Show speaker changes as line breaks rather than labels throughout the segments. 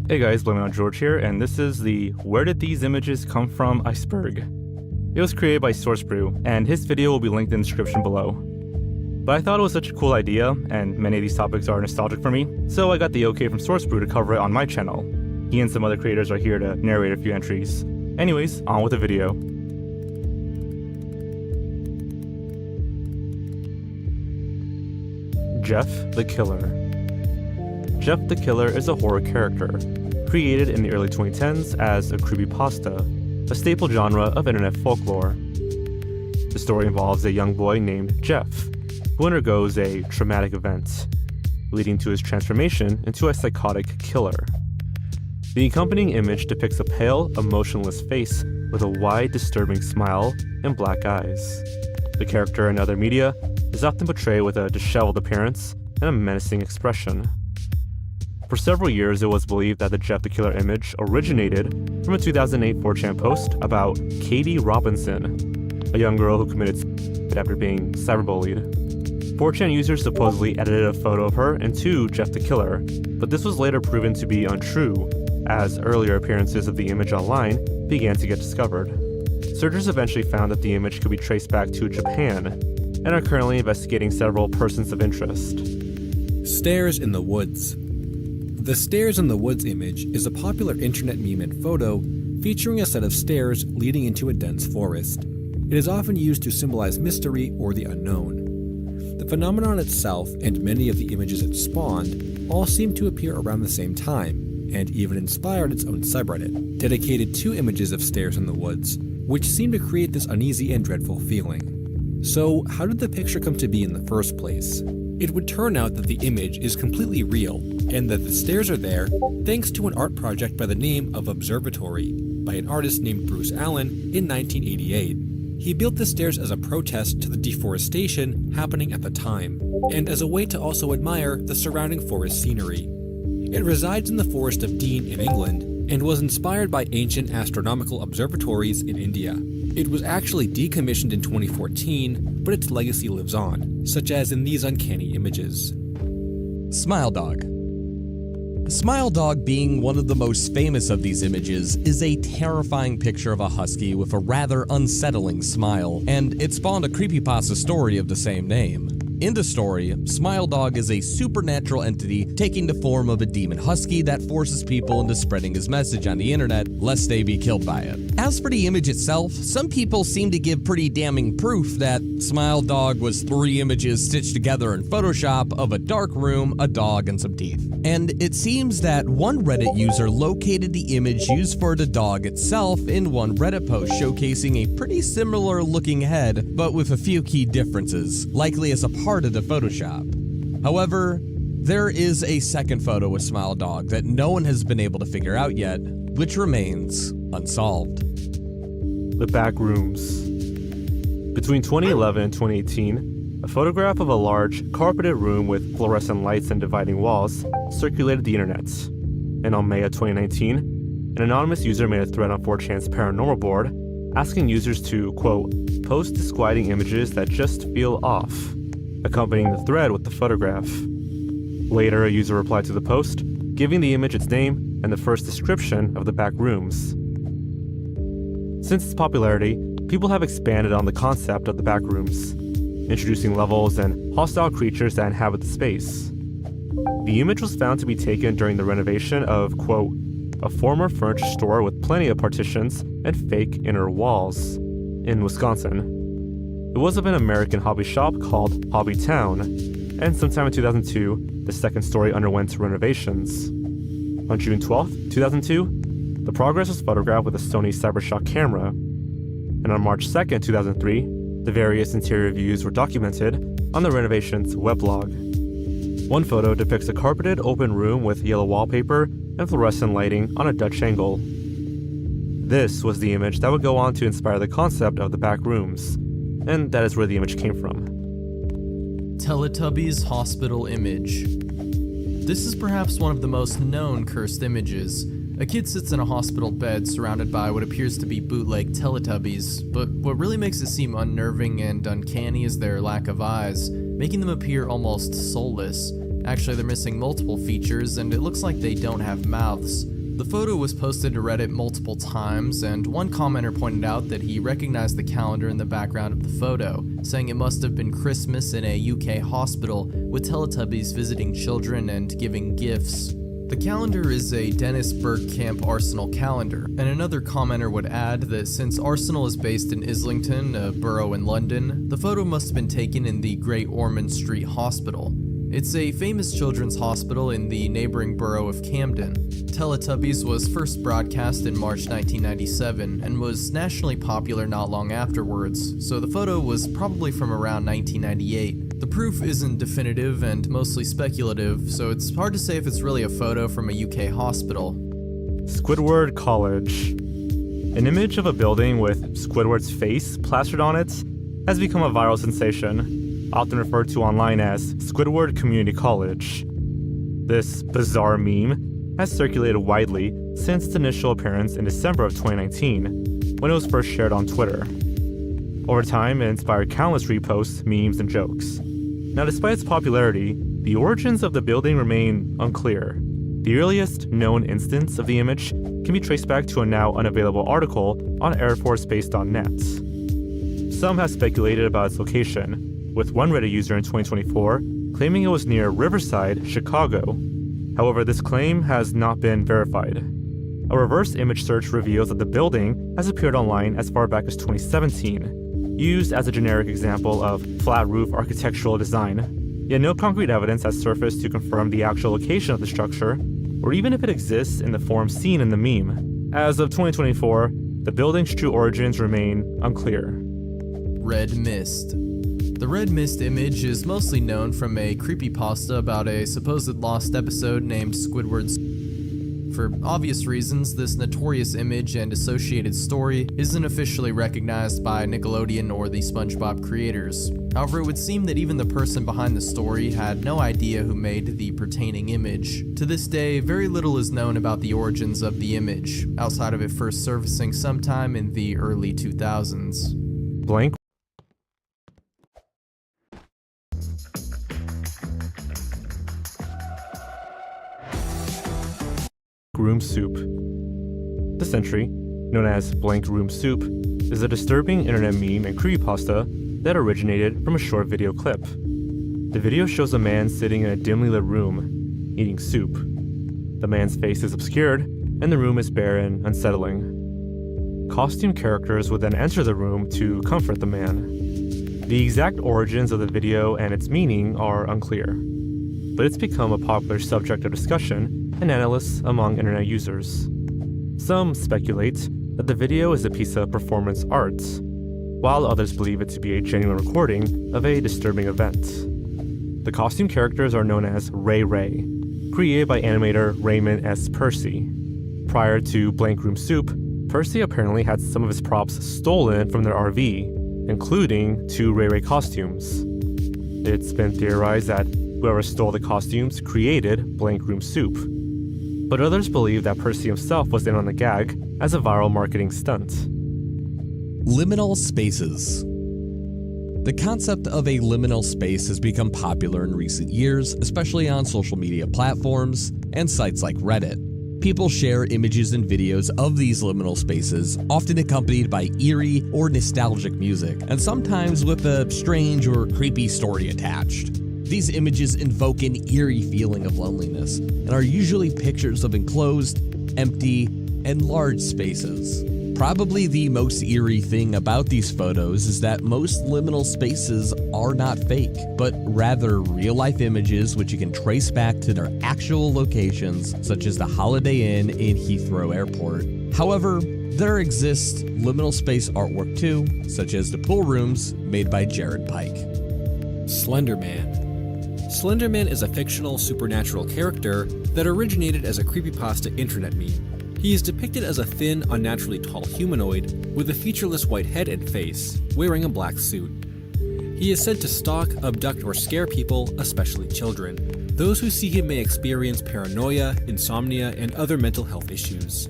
Hey guys, Blame It on George here, and this is the Where Did These Images Come From iceberg. It was created by SourceBrew, and his video will be linked in the description below. But I thought it was such a cool idea, and many of these topics are nostalgic for me, so I got the okay from SourceBrew to cover it on my channel. He and some other creators are here to narrate a few entries. Anyways, on with the video. Jeff the Killer. Jeff the Killer is a horror character, created in the early 2010s as a creepypasta, a staple genre of internet folklore. The story involves a young boy named Jeff, who undergoes a traumatic event, leading to his transformation into a psychotic killer. The accompanying image depicts a pale, emotionless face with a wide, disturbing smile and black eyes. The character in other media is often portrayed with a disheveled appearance and a menacing expression. For several years, it was believed that the Jeff the Killer image originated from a 2008 4chan post about Katie Robinson, a young girl who committed suicide after being cyberbullied. 4chan users supposedly edited a photo of her into Jeff the Killer, but this was later proven to be untrue, as earlier appearances of the image online began to get discovered. Searchers eventually found that the image could be traced back to Japan, and are currently investigating several persons of interest.
Stairs in the woods. The Stairs in the Woods image is a popular internet meme and photo featuring a set of stairs leading into a dense forest. It is often used to symbolize mystery or the unknown. The phenomenon itself and many of the images it spawned all seem to appear around the same time, and even inspired its own subreddit, dedicated to images of stairs in the woods, which seem to create this uneasy and dreadful feeling. So, how did the picture come to be in the first place? It would turn out that the image is completely real, and that the stairs are there thanks to an art project by the name of Observatory, by an artist named Bruce Allen in 1988. He built the stairs as a protest to the deforestation happening at the time, and as a way to also admire the surrounding forest scenery. It resides in the Forest of Dean in England, and was inspired by ancient astronomical observatories in India. It was actually decommissioned in 2014, but its legacy lives on, such as in these uncanny images.
Smile Dog. Smile Dog, being one of the most famous of these images, is a terrifying picture of a husky with a rather unsettling smile, and it spawned a creepypasta story of the same name. In the story, Smile Dog is a supernatural entity taking the form of a demon husky that forces people into spreading his message on the internet, lest they be killed by it. As for the image itself, some people seem to give pretty damning proof that Smile Dog was 3 images stitched together in Photoshop of a dark room, a dog, and some teeth. And it seems that one Reddit user located the image used for the dog itself in one Reddit post showcasing a pretty similar looking head, but with a few key differences, likely as a part of the Photoshop. However, there is a second photo with Smile Dog that no one has been able to figure out yet, which remains unsolved.
The Back Rooms. Between 2011 and 2018, a photograph of a large, carpeted room with fluorescent lights and dividing walls circulated the internet. And on May of 2019, an anonymous user made a thread on 4chan's paranormal board asking users to, quote, post disquieting images that just feel off, accompanying the thread with the photograph. Later, a user replied to the post, giving the image its name and the first description of the back rooms. Since its popularity, people have expanded on the concept of the back rooms, introducing levels and hostile creatures that inhabit the space. The image was found to be taken during the renovation of, quote, a former furniture store with plenty of partitions and fake inner walls in Wisconsin. It was of an American hobby shop called Hobby Town, and sometime in 2002, the second story underwent renovations. On June 12, 2002, the progress was photographed with a Sony CyberShot camera, and on March 2, 2003, the various interior views were documented on the renovation's weblog. One photo depicts a carpeted open room with yellow wallpaper and fluorescent lighting on a Dutch angle. This was the image that would go on to inspire the concept of the back rooms, and that is where the image came from.
Teletubbies Hospital Image. This is perhaps one of the most known cursed images. A kid sits in a hospital bed surrounded by what appears to be bootleg Teletubbies, but what really makes it seem unnerving and uncanny is their lack of eyes, making them appear almost soulless. Actually, they're missing multiple features, and it looks like they don't have mouths. The photo was posted to Reddit multiple times, and one commenter pointed out that he recognized the calendar in the background of the photo, saying it must have been Christmas in a UK hospital with Teletubbies visiting children and giving gifts. The calendar is a Dennis Bergkamp Arsenal calendar, and another commenter would add that since Arsenal is based in Islington, a borough in London, the photo must have been taken in the Great Ormond Street Hospital. It's a famous children's hospital in the neighboring borough of Camden. Teletubbies was first broadcast in March 1997 and was nationally popular not long afterwards, so the photo was probably from around 1998. The proof isn't definitive and mostly speculative, so it's hard to say if it's really a photo from a UK hospital.
Squidward College. An image of a building with Squidward's face plastered on it has become a viral sensation, often referred to online as Squidward Community College. This bizarre meme has circulated widely since its initial appearance in December of 2019, when it was first shared on Twitter. Over time, it inspired countless reposts, memes, and jokes. Now, despite its popularity, the origins of the building remain unclear. The earliest known instance of the image can be traced back to a now unavailable article on airforcebase.net. Some have speculated about its location, with one Reddit user in 2024 claiming it was near Riverside, Chicago. However, this claim has not been verified. A reverse image search reveals that the building has appeared online as far back as 2017, used as a generic example of flat roof architectural design. Yet no concrete evidence has surfaced to confirm the actual location of the structure, or even if it exists in the form seen in the meme. As of 2024, the building's true origins remain unclear.
Red Mist. The Red Mist image is mostly known from a creepypasta about a supposed lost episode named Squidward's. For obvious reasons, this notorious image and associated story isn't officially recognized by Nickelodeon or the SpongeBob creators. However, it would seem that even the person behind the story had no idea who made the pertaining image. To this day, very little is known about the origins of the image, outside of it first surfacing sometime in the early 2000s.
Blank Room Soup. This entry, known as Blank Room Soup, is a disturbing internet meme and creepypasta that originated from a short video clip. The video shows a man sitting in a dimly lit room, eating soup. The man's face is obscured, and the room is bare and unsettling. Costume characters would then enter the room to comfort the man. The exact origins of the video and its meaning are unclear, but it's become a popular subject of discussion and analysis among internet users. Some speculate that the video is a piece of performance art, while others believe it to be a genuine recording of a disturbing event. The costume characters are known as Ray Ray, created by animator Raymond S. Percy. Prior to Blank Room Soup, Percy apparently had some of his props stolen from their RV, including 2 Ray Ray costumes. It's been theorized that whoever stole the costumes created Blank Room Soup, but others believe that Percy himself was in on the gag as a viral marketing stunt.
Liminal spaces. The concept of a liminal space has become popular in recent years, especially on social media platforms and sites like Reddit. People share images and videos of these liminal spaces, often accompanied by eerie or nostalgic music, and sometimes with a strange or creepy story attached. These images invoke an eerie feeling of loneliness and are usually pictures of enclosed, empty, and large spaces. Probably the most eerie thing about these photos is that most liminal spaces are not fake, but rather real-life images which you can trace back to their actual locations, such as the Holiday Inn in Heathrow Airport. However, there exists liminal space artwork too, such as the pool rooms made by Jared Pike.
Slender Man. Slender Man is a fictional supernatural character that originated as a creepypasta internet meme. He is depicted as a thin, unnaturally tall humanoid with a featureless white head and face, wearing a black suit. He is said to stalk, abduct, or scare people, especially children. Those who see him may experience paranoia, insomnia, and other mental health issues.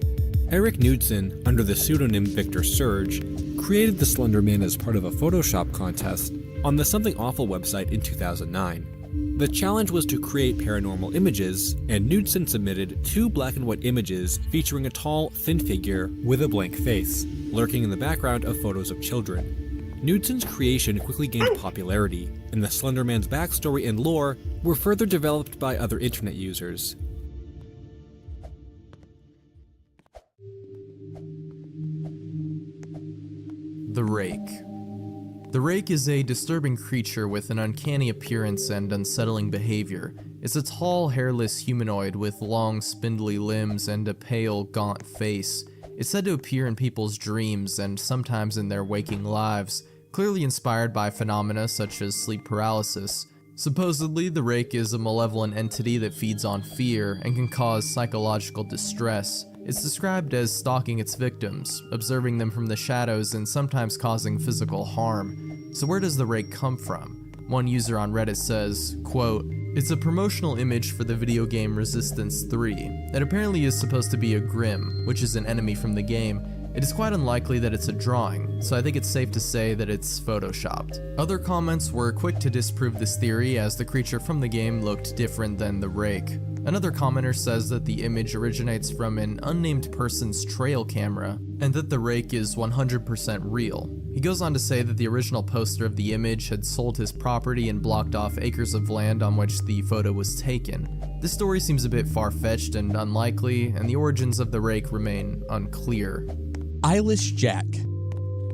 Eric Knudsen, under the pseudonym Victor Surge, created the Slender Man as part of a Photoshop contest on the Something Awful website in 2009. The challenge was to create paranormal images, and Knudsen submitted 2 black and white images featuring a tall, thin figure with a blank face, lurking in the background of photos of children. Knudsen's creation quickly gained popularity, and the Slender Man's backstory and lore were further developed by other internet users.
The Rake. The Rake is a disturbing creature with an uncanny appearance and unsettling behavior. It's a tall, hairless humanoid with long, spindly limbs and a pale, gaunt face. It's said to appear in people's dreams and sometimes in their waking lives, clearly inspired by phenomena such as sleep paralysis. Supposedly, the Rake is a malevolent entity that feeds on fear and can cause psychological distress. It's described as stalking its victims, observing them from the shadows and sometimes causing physical harm. So where does the Rake come from? One user on Reddit says, quote, "It's a promotional image for the video game Resistance 3. It apparently is supposed to be a Grim, which is an enemy from the game. It is quite unlikely that it's a drawing, so I think it's safe to say that it's photoshopped." Other comments were quick to disprove this theory, as the creature from the game looked different than the Rake. Another commenter says that the image originates from an unnamed person's trail camera, and that the Rake is 100% real. He goes on to say that the original poster of the image had sold his property and blocked off acres of land on which the photo was taken. This story seems a bit far-fetched and unlikely, and the origins of the Rake remain unclear.
Eyeless Jack.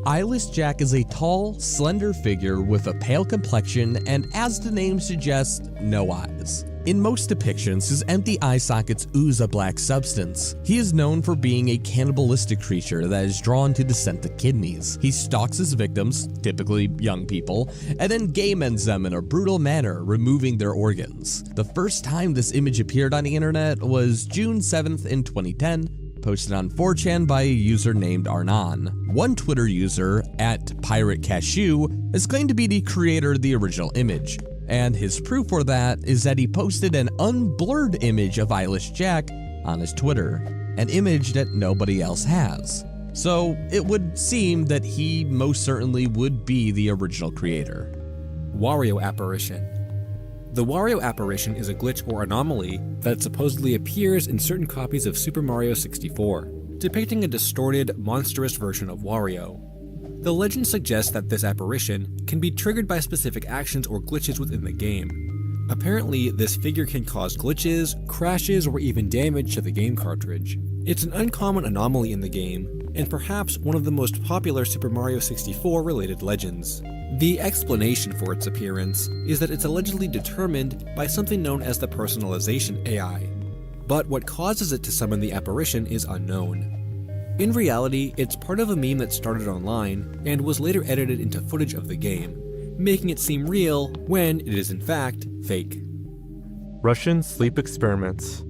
Eyeless Jack is a tall, slender figure with a pale complexion and, as the name suggests, no eyes. In most depictions, his empty eye sockets ooze a black substance. He is known for being a cannibalistic creature that is drawn to the scent of kidneys. He stalks his victims, typically young people, and then game-ends them in a brutal manner, removing their organs. The first time this image appeared on the internet was June 7th in 2010, posted on 4chan by a user named Arnon. One Twitter user, @PirateCashew, is claimed to be the creator of the original image, and his proof for that is that he posted an unblurred image of Eyeless Jack on his Twitter, an image that nobody else has. So it would seem that he most certainly would be the original creator.
Wario Apparition. The Wario Apparition is a glitch or anomaly that supposedly appears in certain copies of Super Mario 64, depicting a distorted, monstrous version of Wario. The legend suggests that this apparition can be triggered by specific actions or glitches within the game. Apparently, this figure can cause glitches, crashes, or even damage to the game cartridge. It's an uncommon anomaly in the game, and perhaps one of the most popular Super Mario 64 related legends. The explanation for its appearance is that it's allegedly determined by something known as the personalization AI, but what causes it to summon the apparition is unknown. In reality, it's part of a meme that started online and was later edited into footage of the game, making it seem real when it is in fact fake.
Russian sleep experiments.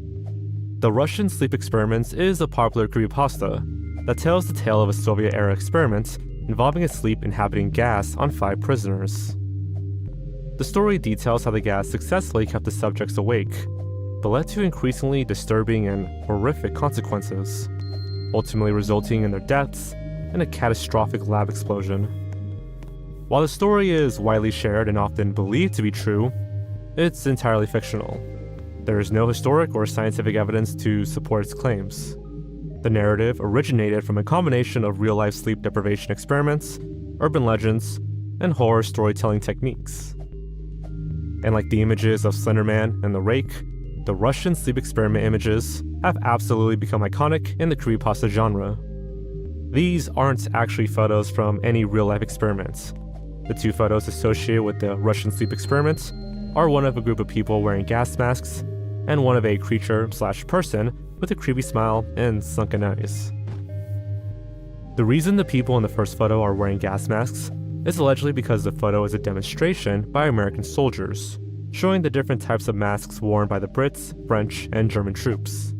The Russian sleep experiments is a popular creepypasta that tells the tale of a Soviet-era experiment involving a sleep inhabiting gas on 5 prisoners. The story details how the gas successfully kept the subjects awake, but led to increasingly disturbing and horrific consequences, ultimately resulting in their deaths and a catastrophic lab explosion. While the story is widely shared and often believed to be true, it's entirely fictional. There is no historic or scientific evidence to support its claims. The narrative originated from a combination of real-life sleep deprivation experiments, urban legends, and horror storytelling techniques. And like the images of Slender Man and the Rake, the Russian sleep experiment images have absolutely become iconic in the creepypasta genre. These aren't actually photos from any real-life experiments. The 2 photos associated with the Russian sleep experiments are one of a group of people wearing gas masks, and one of a creature/person with a creepy smile and sunken eyes. The reason the people in the first photo are wearing gas masks is allegedly because the photo is a demonstration by American soldiers, showing the different types of masks worn by the Brits, French, and German troops.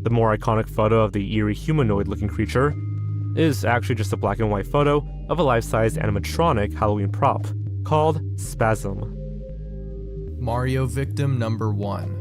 The more iconic photo of the eerie humanoid-looking creature is actually just a black and white photo of a life-size animatronic Halloween prop called Spasm.
Mario Victim Number 1.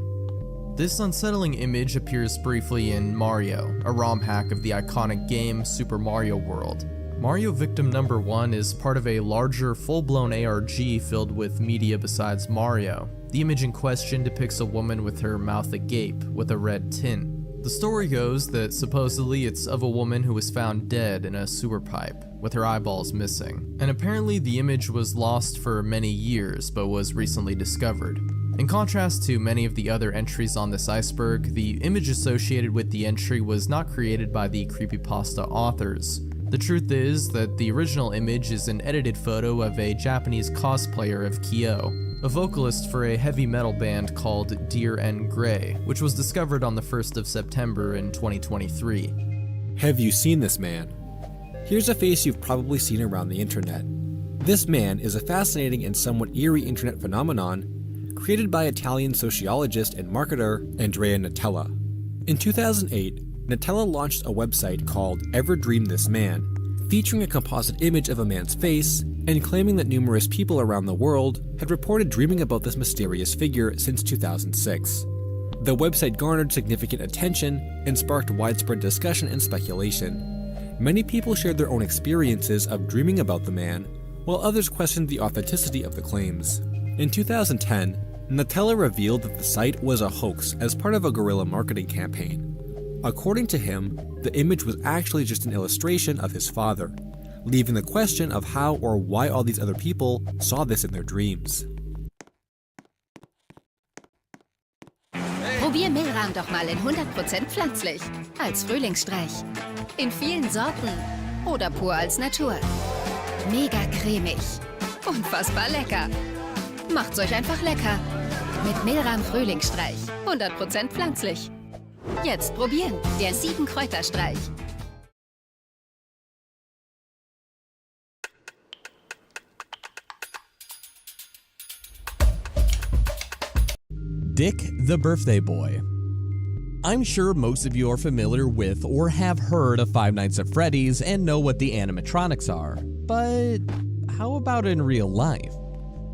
This unsettling image appears briefly in Mario, a ROM hack of the iconic game Super Mario World. Mario Victim Number 1 is part of a larger, full-blown ARG filled with media besides Mario. The The image in question depicts a woman with her mouth agape with a red tint. The story goes that supposedly it's of a woman who was found dead in a sewer pipe, with her eyeballs missing. And apparently the image was lost for many years, but was recently discovered. In contrast to many of the other entries on this iceberg, the image associated with the entry was not created by the creepypasta authors. The truth is that the original image is an edited photo of a Japanese cosplayer of Kyo, a vocalist for a heavy metal band called Deer and Grey, which was discovered on the 1st of September in 2023.
Have you seen this man? Here's a face you've probably seen around the internet. This man is a fascinating and somewhat eerie internet phenomenon created by Italian sociologist and marketer Andrea Nutella. In 2008, Nutella launched a website called Ever Dream This Man, featuring a composite image of a man's face and claiming that numerous people around the world had reported dreaming about this mysterious figure since 2006. The website garnered significant attention and sparked widespread discussion and speculation. Many people shared their own experiences of dreaming about the man, while others questioned the authenticity of the claims. In 2010, Nutella revealed that the site was a hoax as part of a guerrilla marketing campaign. According to him, the image was actually just an illustration of his father, leaving the question of how or why all these other people saw this in their dreams.
Probier Mehlrahm doch mal in 100% pflanzlich, als Frühlingsstreich, in vielen Sorten oder pur als Natur. Mega cremig, unfassbar lecker. Macht's euch einfach lecker mit Mehlrahm Frühlingsstreich, 100% pflanzlich. Jetzt probieren, der 7-Kräuterstreich.
Dick the Birthday Boy. I'm sure most of you are familiar with or have heard of Five Nights at Freddy's and know what the animatronics are. But how about in real life?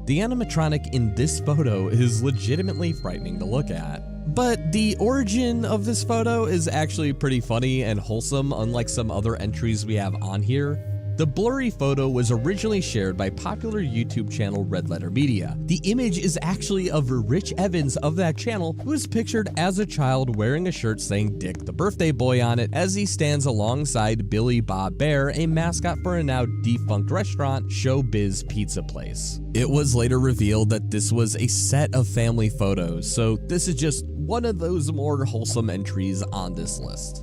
The animatronic in this photo is legitimately frightening to look at. But the origin of this photo is actually pretty funny and wholesome, unlike some other entries we have on here. The blurry photo was originally shared by popular YouTube channel Red Letter Media. The image is actually of Rich Evans of that channel, who is pictured as a child wearing a shirt saying Dick the Birthday Boy on it as he stands alongside Billy Bob Bear, a mascot for a now defunct restaurant, Showbiz Pizza Place. It was later revealed that this was a set of family photos, so this is just one of those more wholesome entries on this list.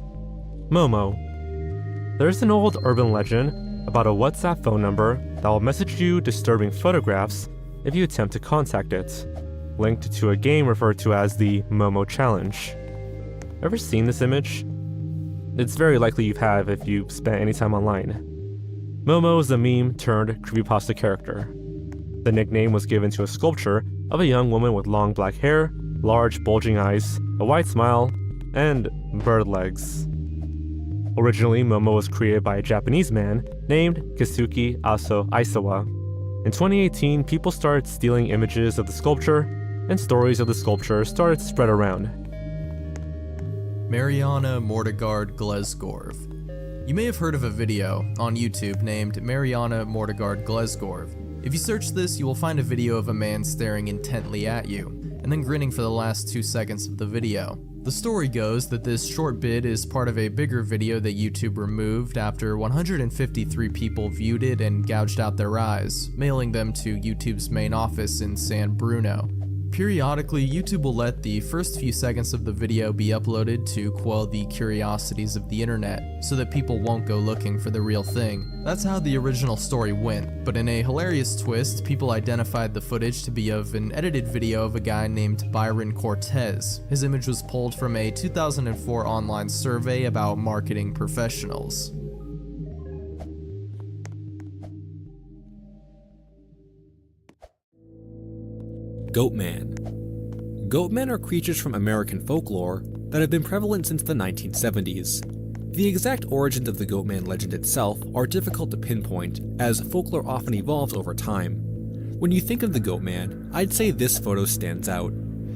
Momo. There's an old urban legend about a WhatsApp phone number that will message you disturbing photographs if you attempt to contact it, linked to a game referred to as the Momo Challenge. Ever seen this image? It's very likely you have if you've spent any time online. Momo is a meme turned creepypasta character. The nickname was given to a sculpture of a young woman with long black hair, large bulging eyes, a wide smile, and bird legs. Originally, Momo was created by a Japanese man named Keisuke Aso Aisawa. In 2018, people started stealing images of the sculpture, and stories of the sculpture started to spread around.
Mariana Mortegard Glesgorv. You may have heard of a video on YouTube named Mariana Mortegard Glesgorv. If you search this, you will find a video of a man staring intently at you, and then grinning for the last 2 seconds of the video. The story goes that this short bit is part of a bigger video that YouTube removed after 153 people viewed it and gouged out their eyes, mailing them to YouTube's main office in San Bruno. Periodically, YouTube will let the first few seconds of the video be uploaded to quell the curiosities of the internet, so that people won't go looking for the real thing. That's how the original story went, but in a hilarious twist, people identified the footage to be of an edited video of a guy named Byron Cortez. His image was pulled from a 2004 online survey about marketing professionals.
Goatman. Goatmen are creatures from American folklore that have been prevalent since the 1970s. The exact origins of the Goatman legend itself are difficult to pinpoint, as folklore often evolves over time. When you think of the Goatman, I'd say this photo stands out.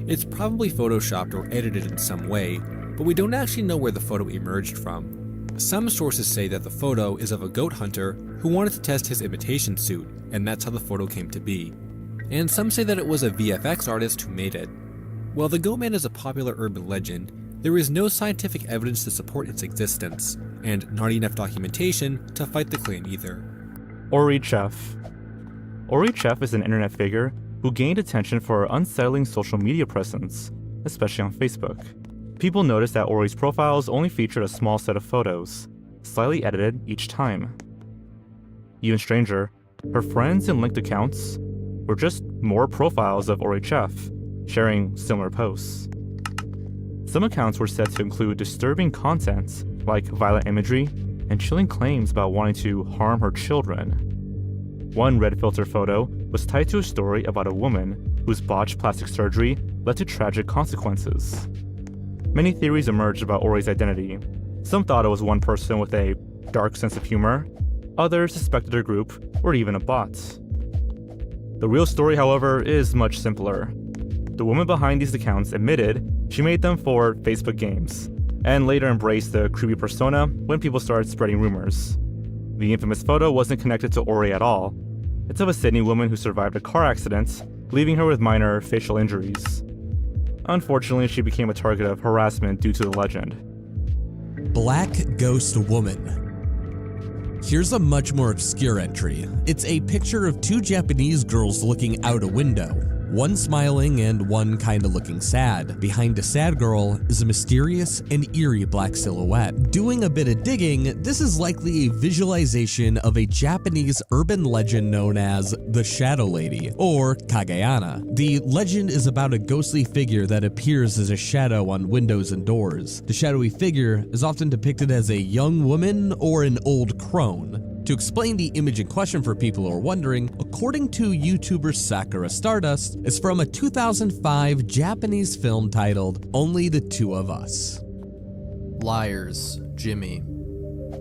It's probably photoshopped or edited in some way, but we don't actually know where the photo emerged from. Some sources say that the photo is of a goat hunter who wanted to test his imitation suit, and that's how the photo came to be. and some say that it was a VFX artist who made it. While the Goat Man is a popular urban legend, there is no scientific evidence to support its existence, and not enough documentation to fight the claim either.
Ori Chef. Ori Chef is an internet figure who gained attention for her unsettling social media presence, especially on Facebook. People noticed that Ori's profiles only featured a small set of photos, slightly edited each time. Even stranger, her friends and linked accounts were just more profiles of Ori Chef, sharing similar posts. Some accounts were said to include disturbing content like violent imagery and chilling claims about wanting to harm her children. One red filter photo was tied to a story about a woman whose botched plastic surgery led to tragic consequences. Many theories emerged about Ori's identity. Some thought it was one person with a dark sense of humor, others suspected her group or even a bot. The real story, however, is much simpler. The woman behind these accounts admitted she made them for Facebook games, and later embraced the creepy persona when people started spreading rumors. The infamous photo wasn't connected to Ori at all. It's of a Sydney woman who survived a car accident, leaving her with minor facial injuries. Unfortunately, she became a target of harassment due to the legend.
Black Ghost Woman. Here's a much more obscure entry. It's a picture of two Japanese girls looking out a window. One smiling and one kinda looking sad. Behind the sad girl is a mysterious and eerie black silhouette. Doing a bit of digging, this is likely a visualization of a Japanese urban legend known as the Shadow Lady, or Kageyana. The legend is about a ghostly figure that appears as a shadow on windows and doors. The shadowy figure is often depicted as a young woman or an old crone. To explain the image in question for people who are wondering, according to YouTuber Sakura Stardust, it's from a 2005 Japanese film titled Only the Two of Us.
Liars, Jimmy.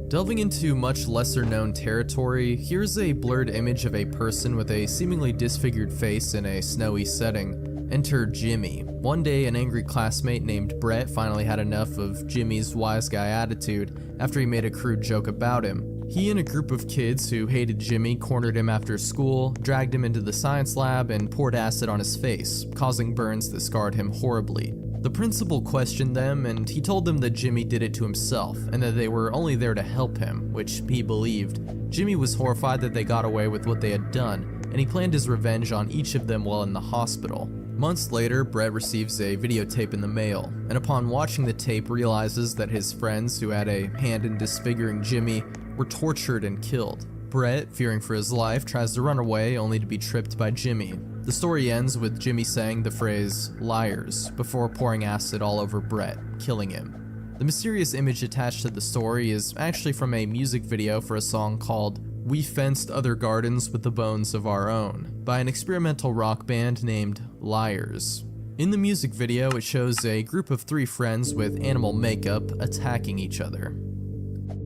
Delving into much lesser known territory, here's a blurred image of a person with a seemingly disfigured face in a snowy setting. Enter Jimmy. One day, an angry classmate named Brett finally had enough of Jimmy's wise guy attitude after he made a crude joke about him. He and a group of kids who hated Jimmy cornered him after school, dragged him into the science lab, and poured acid on his face, causing burns that scarred him horribly. The principal questioned them, and he told them that Jimmy did it to himself, and that they were only there to help him, which he believed. Jimmy was horrified that they got away with what they had done, and he planned his revenge on each of them while in the hospital. Months later, Brett receives a videotape in the mail, and upon watching the tape realizes that his friends who had a hand in disfiguring Jimmy were tortured and killed. Brett, fearing for his life, tries to run away only to be tripped by Jimmy. The story ends with Jimmy saying the phrase, "liars," before pouring acid all over Brett, killing him. The mysterious image attached to the story is actually from a music video for a song called "We Fenced Other Gardens with the Bones of Our Own" by an experimental rock band named Liars. In the music video, it shows a group of 3 friends with animal makeup attacking each other.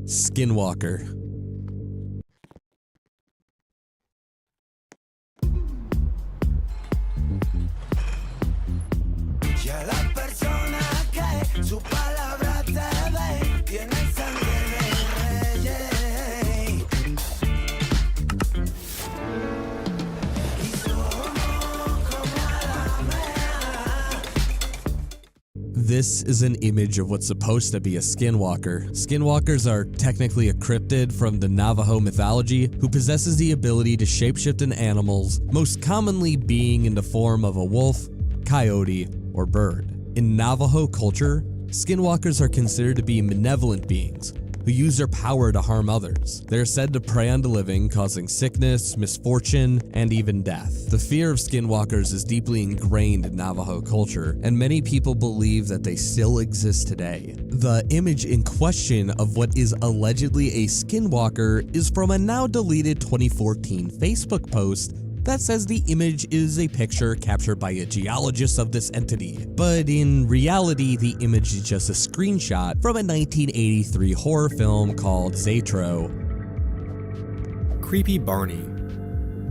Skinwalker. This is an image of what's supposed to be a skinwalker. Skinwalkers are technically a cryptid from the Navajo mythology who possesses the ability to shapeshift in animals, most commonly being in the form of a wolf, coyote, or bird. In Navajo culture, skinwalkers are considered to be malevolent beings who use their power to harm others. They are said to prey on the living, causing sickness, misfortune, and even death. The fear of skinwalkers is deeply ingrained in Navajo culture, and many people believe that they still exist today. The image in question of what is allegedly a skinwalker is from a now deleted 2014 Facebook post that says the image is a picture captured by a geologist of this entity, but in reality the image is just a screenshot from a 1983 horror film called Zatro.
Creepy Barney.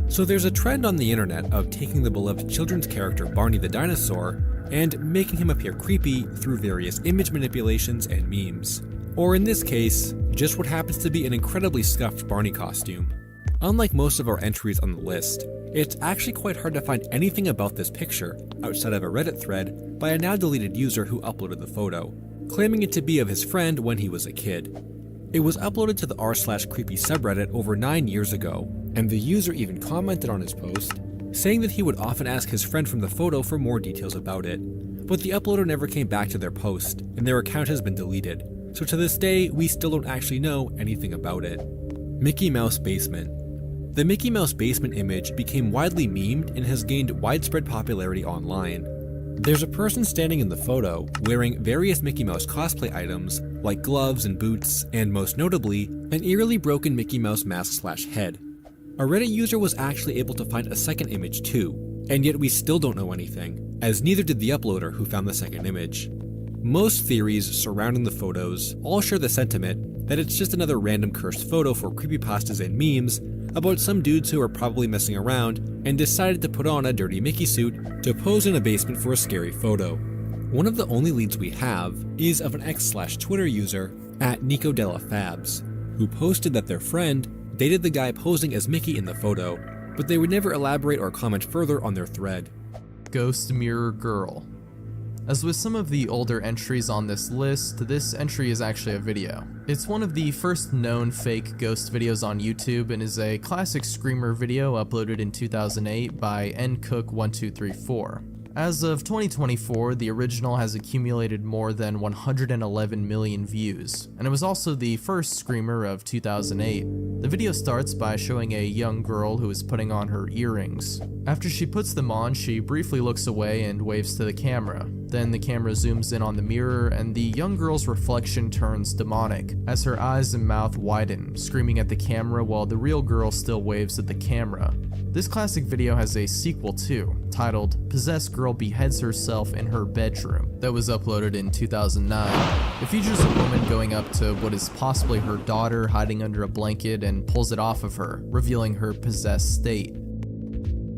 So there's a trend on the internet of taking the beloved children's character Barney the dinosaur and making him appear creepy through various image manipulations and memes. Or in this case, just what happens to be an incredibly scuffed Barney costume. Unlike most of our entries on the list, it's actually quite hard to find anything about this picture outside of a Reddit thread by a now deleted user who uploaded the photo, claiming it to be of his friend when he was a kid. It was uploaded to the r/creepy subreddit over 9 years ago, and the user even commented on his post, saying that he would often ask his friend from the photo for more details about it. But the uploader never came back to their post, and their account has been deleted, so to this day, we still don't actually know anything about it. Mickey Mouse Basement. The Mickey Mouse Basement image became widely memed and has gained widespread popularity online. There's a person standing in the photo wearing various Mickey Mouse cosplay items like gloves and boots, and most notably, an eerily broken Mickey Mouse mask/head. A Reddit user was actually able to find a second image too, and yet we still don't know anything, as neither did the uploader who found the second image. Most theories surrounding the photos all share the sentiment that it's just another random cursed photo for creepypastas and memes about some dudes who are probably messing around and decided to put on a dirty Mickey suit to pose in a basement for a scary photo. One of the only leads we have is of an X/Twitter user at NicoDellaFabs, who posted that their friend dated the guy posing as Mickey in the photo, but they would never elaborate or comment further on their thread.
Ghost Mirror Girl. As with some of the older entries on this list, this entry is actually a video. It's one of the first known fake ghost videos on YouTube and is a classic screamer video uploaded in 2008 by ncook1234. As of 2024, the original has accumulated more than 111 million views, and it was also the first screamer of 2008. The video starts by showing a young girl who is putting on her earrings. After she puts them on, she briefly looks away and waves to the camera. Then the camera zooms in on the mirror, and the young girl's reflection turns demonic, as her eyes and mouth widen, screaming at the camera while the real girl still waves at the camera. This classic video has a sequel too, titled Possessed Girl Beheads Herself in Her Bedroom, that was uploaded in 2009. It features a woman going up to what is possibly her daughter hiding under a blanket and pulls it off of her, revealing her possessed state.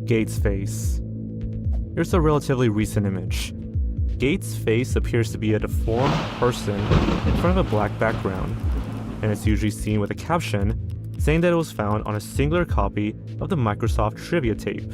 Gates' face. Here's a relatively recent image. Gates' face appears to be a deformed person in front of a black background, and it's usually seen with a caption saying that it was found on a singular copy of the Microsoft trivia tape.